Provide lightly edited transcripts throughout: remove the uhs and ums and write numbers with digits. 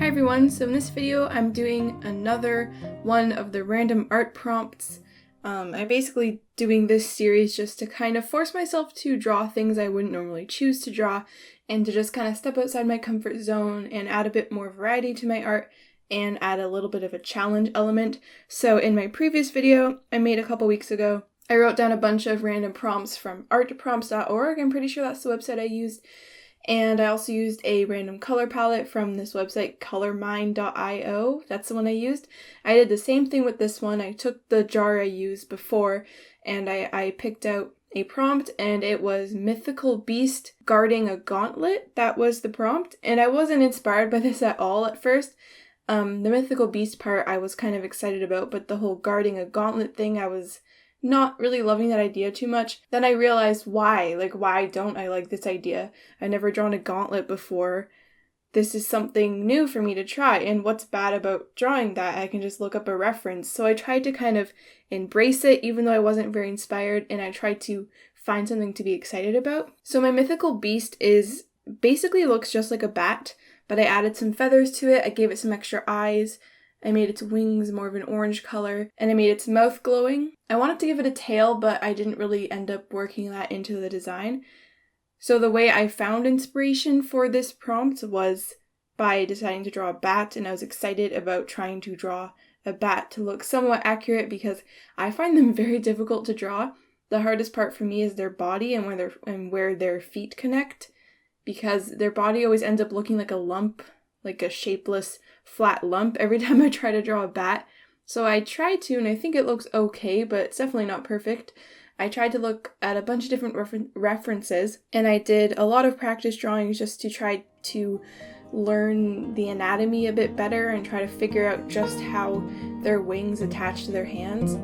Hi everyone, so in this video I'm doing another one of the random art prompts. I'm basically doing this series just to kind of force myself to draw things I wouldn't normally choose to draw and to just kind of step outside my comfort zone and add a bit more variety to my art and add a little bit of a challenge element. So in my previous video I made a couple weeks ago, I wrote down a bunch of random prompts from artprompts.org. I'm pretty sure that's the website I used. And I also used a random color palette from this website, colormine.io. That's the one I used. I did the same thing with this one. I took the jar I used before and I picked out a prompt, and it was mythical beast guarding a gauntlet. That was the prompt. And I wasn't inspired by this at all at first. The mythical beast part I was kind of excited about, but the whole guarding a gauntlet thing, I was not really loving that idea too much. Then I realized why don't I like this idea? I've never drawn a gauntlet before. This is something new for me to try, and what's bad about drawing that? I can just look up a reference. So I tried to kind of embrace it, even though I wasn't very inspired, and I tried to find something to be excited about. So my mythical beast basically looks just like a bat, but I added some feathers to it. I gave it some extra eyes. I made its wings more of an orange color, and I made its mouth glowing. I wanted to give it a tail, but I didn't really end up working that into the design. So the way I found inspiration for this prompt was by deciding to draw a bat, and I was excited about trying to draw a bat to look somewhat accurate because I find them very difficult to draw. The hardest part for me is their body and where their feet connect, because their body always ends up looking like a lump, like a shapeless flat lump every time I try to draw a bat. So I tried to, and I think it looks okay, but it's definitely not perfect. I tried to look at a bunch of different references, and I did a lot of practice drawings just to try to learn the anatomy a bit better and try to figure out just how their wings attach to their hands.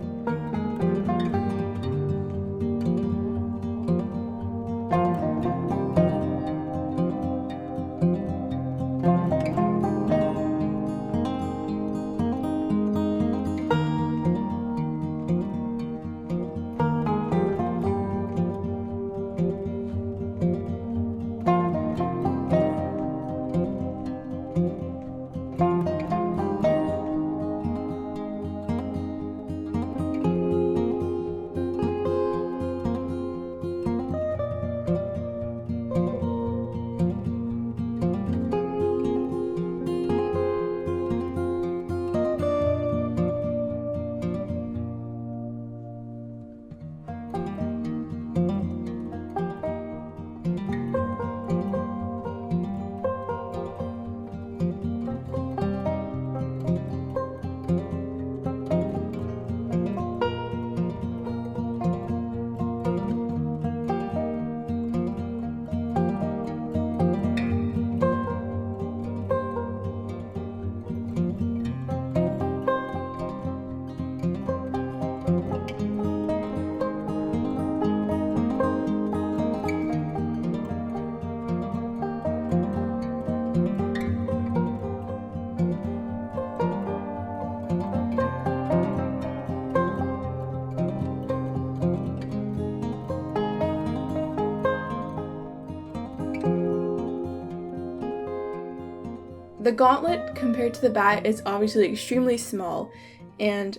The gauntlet, compared to the bat, is obviously extremely small, and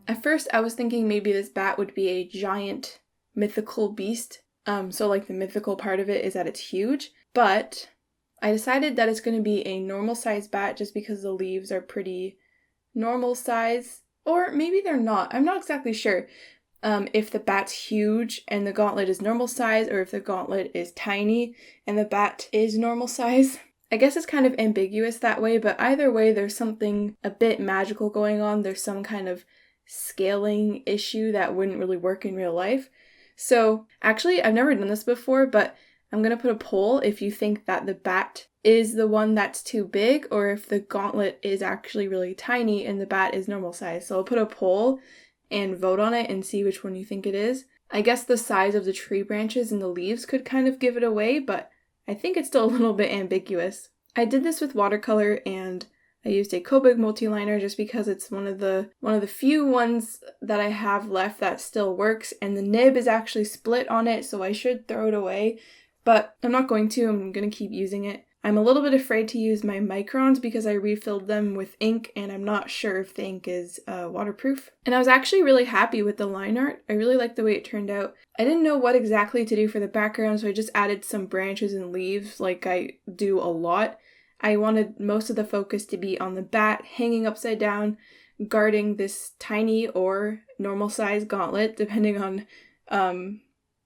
at first I was thinking maybe this bat would be a giant mythical beast, so like the mythical part of it is that it's huge, but I decided that it's going to be a normal size bat just because the leaves are pretty normal size, or maybe they're not, I'm not exactly sure if the bat's huge and the gauntlet is normal size, or if the gauntlet is tiny and the bat is normal size. I guess it's kind of ambiguous that way, but either way, there's something a bit magical going on. There's some kind of scaling issue that wouldn't really work in real life. So actually, I've never done this before, but I'm going to put a poll if you think that the bat is the one that's too big, or if the gauntlet is actually really tiny and the bat is normal size. So I'll put a poll and vote on it and see which one you think it is. I guess the size of the tree branches and the leaves could kind of give it away, but I think it's still a little bit ambiguous. I did this with watercolor, and I used a Copic multiliner just because it's one of the few ones that I have left that still works, and the nib is actually split on it, so I should throw it away, but I'm not going to. I'm going to keep using it. I'm a little bit afraid to use my microns because I refilled them with ink and I'm not sure if the ink is waterproof. And I was actually really happy with the line art. I really liked the way it turned out. I didn't know what exactly to do for the background, so I just added some branches and leaves like I do a lot. I wanted most of the focus to be on the bat hanging upside down, guarding this tiny or normal size gauntlet, depending on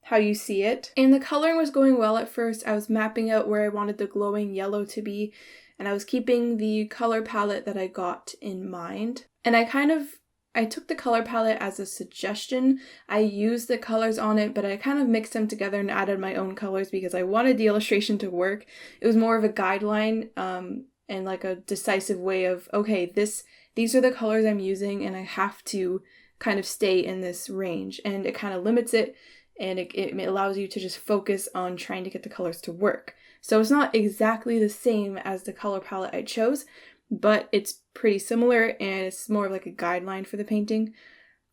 how you see it. And the coloring was going well at first. I was mapping out where I wanted the glowing yellow to be, and I was keeping the color palette that I got in mind. And I took the color palette as a suggestion. I used the colors on it, but I kind of mixed them together and added my own colors because I wanted the illustration to work. It was more of a guideline and like a decisive way of, okay, these are the colors I'm using and I have to kind of stay in this range. And it kind of limits it, and it allows you to just focus on trying to get the colors to work. So it's not exactly the same as the color palette I chose, but it's pretty similar and it's more of like a guideline for the painting.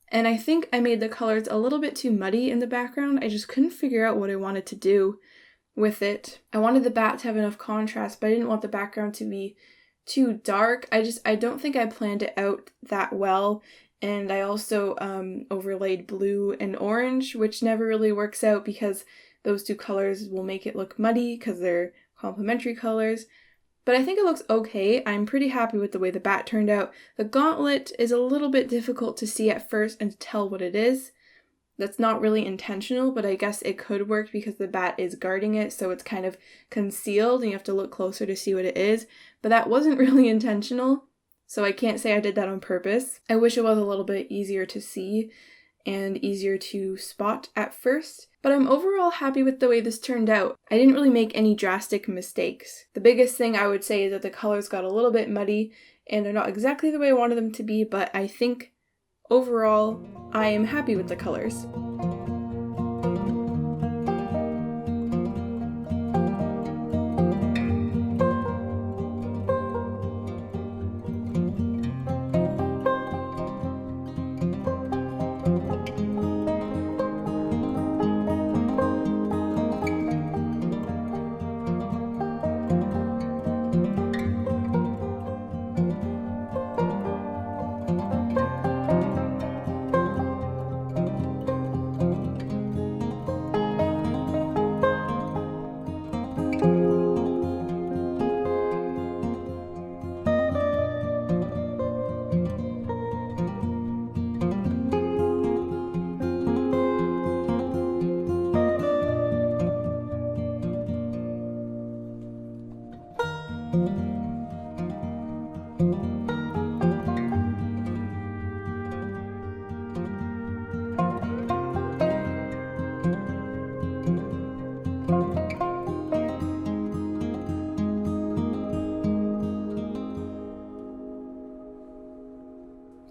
And I think I made the colors a little bit too muddy in the background. I just couldn't figure out what I wanted to do with it. I wanted the bat to have enough contrast, but I didn't want the background to be too dark. I don't think I planned it out that well. And I also overlaid blue and orange, which never really works out because those two colors will make it look muddy because they're complementary colors. But I think it looks okay. I'm pretty happy with the way the bat turned out. The gauntlet is a little bit difficult to see at first and to tell what it is. That's not really intentional, but I guess it could work because the bat is guarding it, so it's kind of concealed and you have to look closer to see what it is. But that wasn't really intentional. So I can't say I did that on purpose. I wish it was a little bit easier to see and easier to spot at first, but I'm overall happy with the way this turned out. I didn't really make any drastic mistakes. The biggest thing I would say is that the colors got a little bit muddy and they're not exactly the way I wanted them to be, but I think overall I am happy with the colors.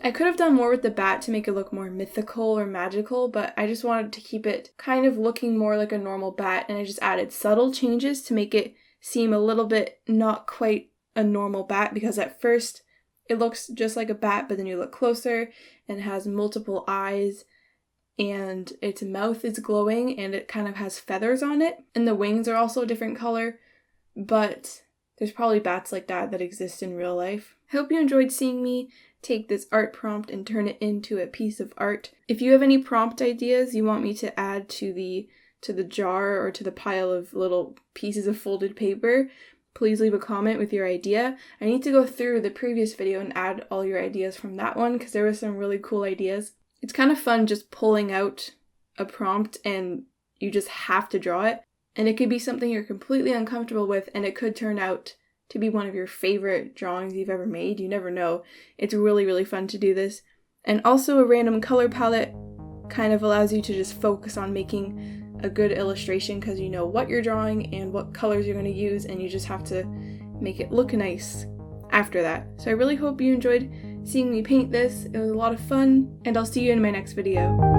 I could have done more with the bat to make it look more mythical or magical, but I just wanted to keep it kind of looking more like a normal bat, and I just added subtle changes to make it seem a little bit not quite a normal bat, because at first it looks just like a bat, but then you look closer and it has multiple eyes and its mouth is glowing and it kind of has feathers on it, and the wings are also a different color, but there's probably bats like that exist in real life. I hope you enjoyed seeing me take this art prompt and turn it into a piece of art. If you have any prompt ideas you want me to add to the jar or to the pile of little pieces of folded paper, please leave a comment with your idea. I need to go through the previous video and add all your ideas from that one because there were some really cool ideas. It's kind of fun just pulling out a prompt and you just have to draw it. And it could be something you're completely uncomfortable with, and it could turn out to be one of your favorite drawings you've ever made. You never know. It's really, really fun to do this. And also a random color palette kind of allows you to just focus on making a good illustration because you know what you're drawing and what colors you're going to use, and you just have to make it look nice after that. So I really hope you enjoyed seeing me paint this. It was a lot of fun, and I'll see you in my next video.